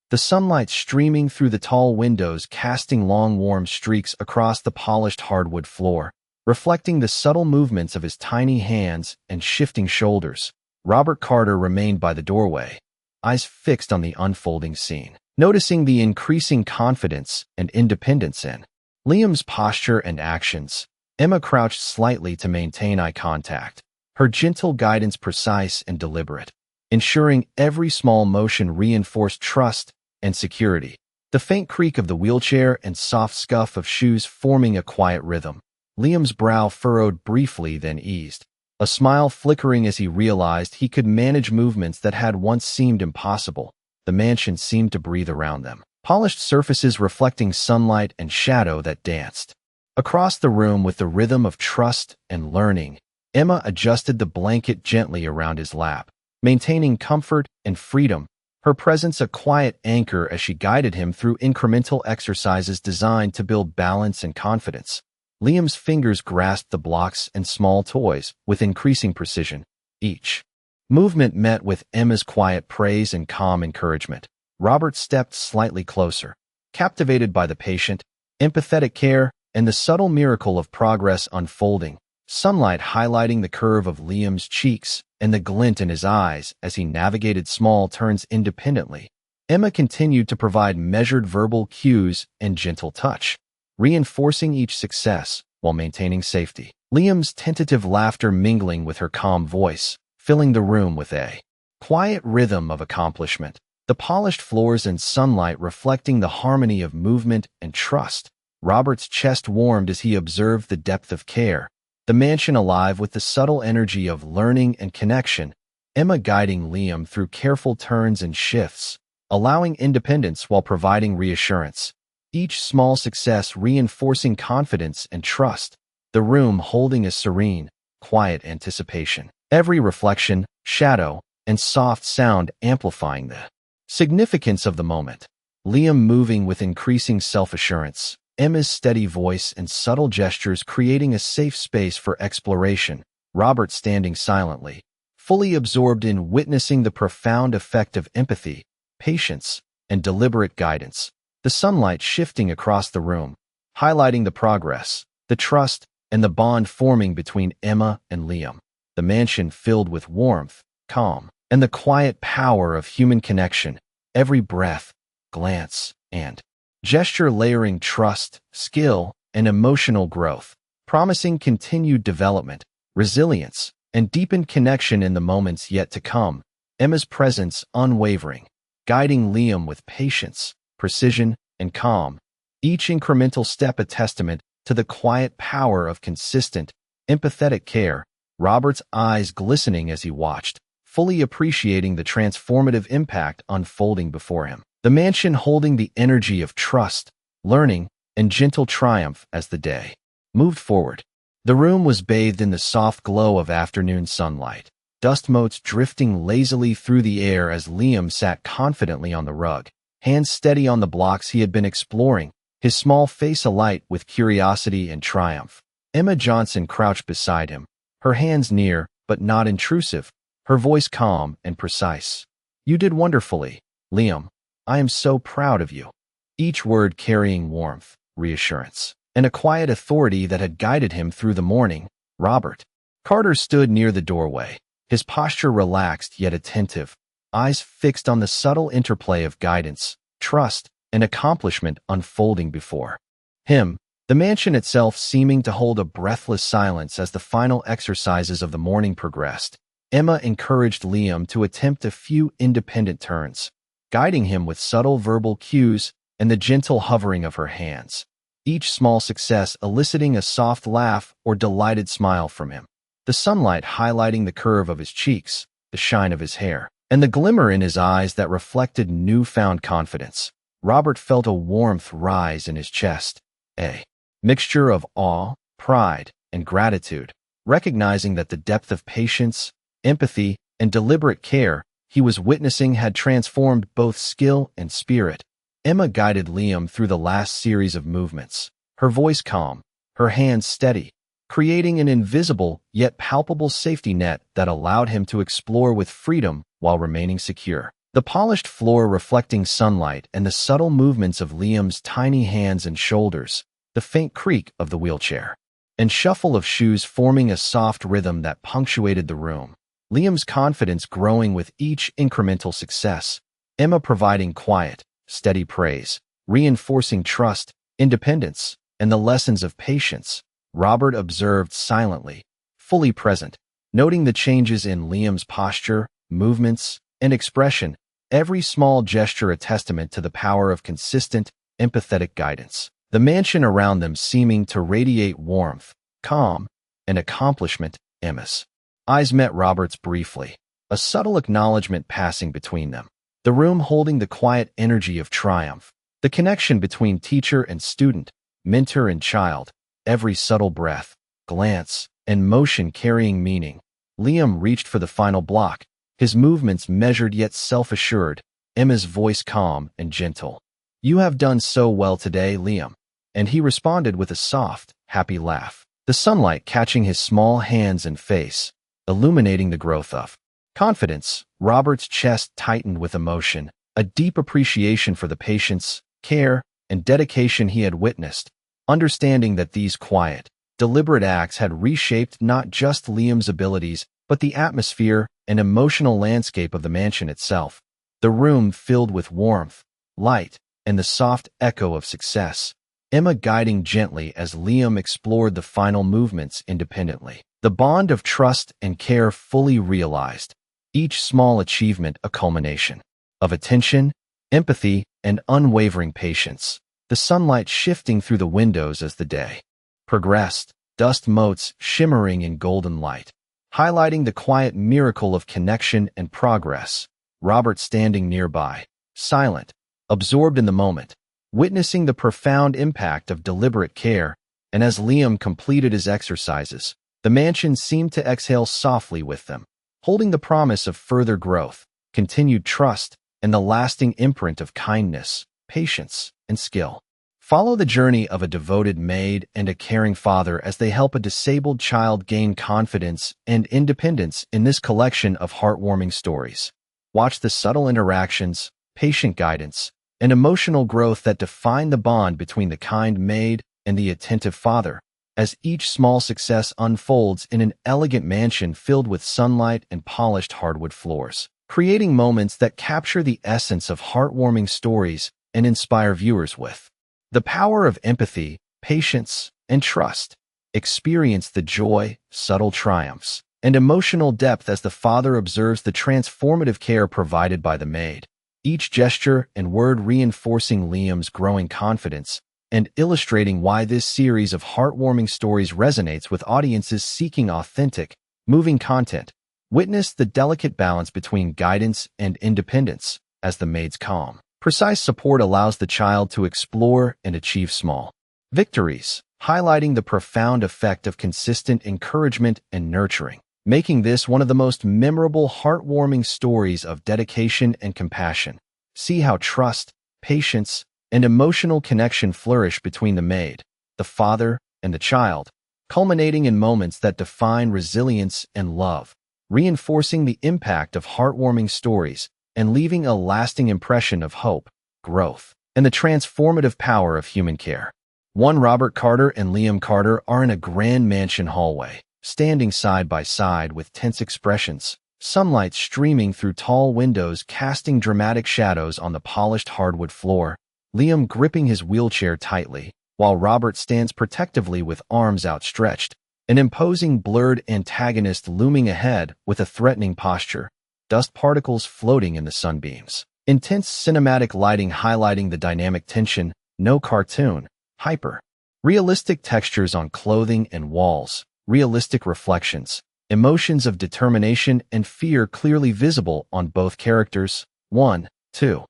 The sunlight streaming through the tall windows, casting long warm streaks across the polished hardwood floor, reflecting the subtle movements of his tiny hands and shifting shoulders. Robert Carter remained by the doorway, eyes fixed on the unfolding scene, noticing the increasing confidence and independence in Liam's posture and actions. Emma crouched slightly to maintain eye contact, her gentle guidance precise and deliberate, ensuring every small motion reinforced trust and security. The faint creak of the wheelchair and soft scuff of shoes forming a quiet rhythm. Liam's brow furrowed briefly, then eased, a smile flickering as he realized he could manage movements that had once seemed impossible. The mansion seemed to breathe around them, polished surfaces reflecting sunlight and shadow that danced across the room with the rhythm of trust and learning. Emma adjusted the blanket gently around his lap, maintaining comfort and freedom, her presence a quiet anchor as she guided him through incremental exercises designed to build balance and confidence. Liam's fingers grasped the blocks and small toys with increasing precision. Each movement met with Emma's quiet praise and calm encouragement. Robert stepped slightly closer, captivated by the patient, empathetic care and the subtle miracle of progress unfolding. Sunlight highlighting the curve of Liam's cheeks and the glint in his eyes as he navigated small turns independently. Emma continued to provide measured verbal cues and gentle touch, reinforcing each success while maintaining safety. Liam's tentative laughter mingling with her calm voice, filling the room with a quiet rhythm of accomplishment. The polished floors and sunlight reflecting the harmony of movement and trust. Robert's chest warmed as he observed the depth of care, the mansion alive with the subtle energy of learning and connection. Emma guiding Liam through careful turns and shifts, allowing independence while providing reassurance. Each small success reinforcing confidence and trust. The room holding a serene, quiet anticipation. Every reflection, shadow, and soft sound amplifying the significance of the moment. Liam moving with increasing self-assurance, Emma's steady voice and subtle gestures creating a safe space for exploration. Robert standing silently, fully absorbed in witnessing the profound effect of empathy, patience, and deliberate guidance. The sunlight shifting across the room, highlighting the progress, the trust, and the bond forming between Emma and Liam. The mansion filled with warmth, calm, and the quiet power of human connection. Every breath, glance, and gesture layering trust, skill, and emotional growth, promising continued development, resilience, and deepened connection in the moments yet to come. Emma's presence unwavering, guiding Liam with patience, precision, and calm. Each incremental step a testament to the quiet power of consistent, empathetic care. Robert's eyes glistening as he watched, fully appreciating the transformative impact unfolding before him. The mansion holding the energy of trust, learning, and gentle triumph as the day moved forward. The room was bathed in the soft glow of afternoon sunlight, dust motes drifting lazily through the air as Liam sat confidently on the rug, hands steady on the blocks he had been exploring, his small face alight with curiosity and triumph. Emma Johnson crouched beside him, her hands near but not intrusive, her voice calm and precise. "You did wonderfully, Liam. I am so proud of you." Each word carrying warmth, reassurance, and a quiet authority that had guided him through the morning. Robert Carter stood near the doorway, his posture relaxed yet attentive, eyes fixed on the subtle interplay of guidance, trust, and accomplishment unfolding before him. The mansion itself seeming to hold a breathless silence as the final exercises of the morning progressed. Emma encouraged Liam to attempt a few independent turns, guiding him with subtle verbal cues and the gentle hovering of her hands, each small success eliciting a soft laugh or delighted smile from him. The sunlight highlighting the curve of his cheeks, the shine of his hair, and the glimmer in his eyes that reflected newfound confidence. Robert felt a warmth rise in his chest, a mixture of awe, pride, and gratitude. recognizing that the depth of patience, empathy, and deliberate care he was witnessing had transformed both skill and spirit. Emma guided Liam through the last series of movements, her voice calm, her hands steady, creating an invisible yet palpable safety net that allowed him to explore with freedom while remaining secure. The polished floor reflecting sunlight and the subtle movements of Liam's tiny hands and shoulders, the faint creak of the wheelchair, and shuffle of shoes forming a soft rhythm that punctuated the room. Liam's confidence growing with each incremental success, Emma providing quiet, steady praise, reinforcing trust, independence, and the lessons of patience. Robert observed silently, fully present, noting the changes in Liam's posture, movements, and expression, every small gesture a testament to the power of consistent, empathetic guidance. The mansion around them seeming to radiate warmth, calm, and accomplishment. Emma's eyes met Robert's briefly, a subtle acknowledgement passing between them. The room holding the quiet energy of triumph, the connection between teacher and student, mentor and child, every subtle breath, glance, and motion carrying meaning. Liam reached for the final block, his movements measured yet self-assured, Emma's voice calm and gentle. "You have done so well today, Liam." And he responded with a soft, happy laugh, the sunlight catching his small hands and face, illuminating the growth of confidence. Robert's chest tightened with emotion, a deep appreciation for the patience, care, and dedication he had witnessed, understanding that these quiet, deliberate acts had reshaped not just Liam's abilities, but the atmosphere and emotional landscape of the mansion itself. The room filled with warmth, light, and the soft echo of success, Emma guiding gently as Liam explored the final movements independently. The bond of trust and care fully realized, each small achievement a culmination of attention, empathy, and unwavering patience. The sunlight shifting through the windows as the day progressed, dust motes shimmering in golden light, highlighting the quiet miracle of connection and progress. Robert standing nearby, silent, absorbed in the moment, witnessing the profound impact of deliberate care, and as Liam completed his exercises, the mansion seemed to exhale softly with them, holding the promise of further growth, continued trust, and the lasting imprint of kindness, patience, and skill. Follow the journey of a devoted maid and a caring father as they help a disabled child gain confidence and independence in this collection of heartwarming stories. Watch the subtle interactions, patient guidance, and emotional growth that define the bond between the kind maid and the attentive father, as each small success unfolds in an elegant mansion filled with sunlight and polished hardwood floors, creating moments that capture the essence of heartwarming stories and inspire viewers with the power of empathy, patience, and trust. Experience the joy, subtle triumphs, and emotional depth as the father observes the transformative care provided by the maid, each gesture and word reinforcing Liam's growing confidence and illustrating why this series of heartwarming stories resonates with audiences seeking authentic, moving content. Witness the delicate balance between guidance and independence as the maid's calm, precise support allows the child to explore and achieve small victories, highlighting the profound effect of consistent encouragement and nurturing, making this one of the most memorable heartwarming stories of dedication and compassion. See how trust, patience, and emotional connection flourish between the maid, the father, and the child, culminating in moments that define resilience and love, reinforcing the impact of heartwarming stories and leaving a lasting impression of hope, growth, and the transformative power of human care. One Robert Carter and Liam Carter are in a grand mansion hallway, standing side by side with tense expressions, sunlight streaming through tall windows casting dramatic shadows on the polished hardwood floor, Liam gripping his wheelchair tightly, while Robert stands protectively with arms outstretched, an imposing blurred antagonist looming ahead with a threatening posture, dust particles floating in the sunbeams. Intense cinematic lighting highlighting the dynamic tension, no cartoon, hyper. Realistic textures on clothing and walls, realistic reflections, emotions of determination and fear clearly visible on both characters. 1, 2.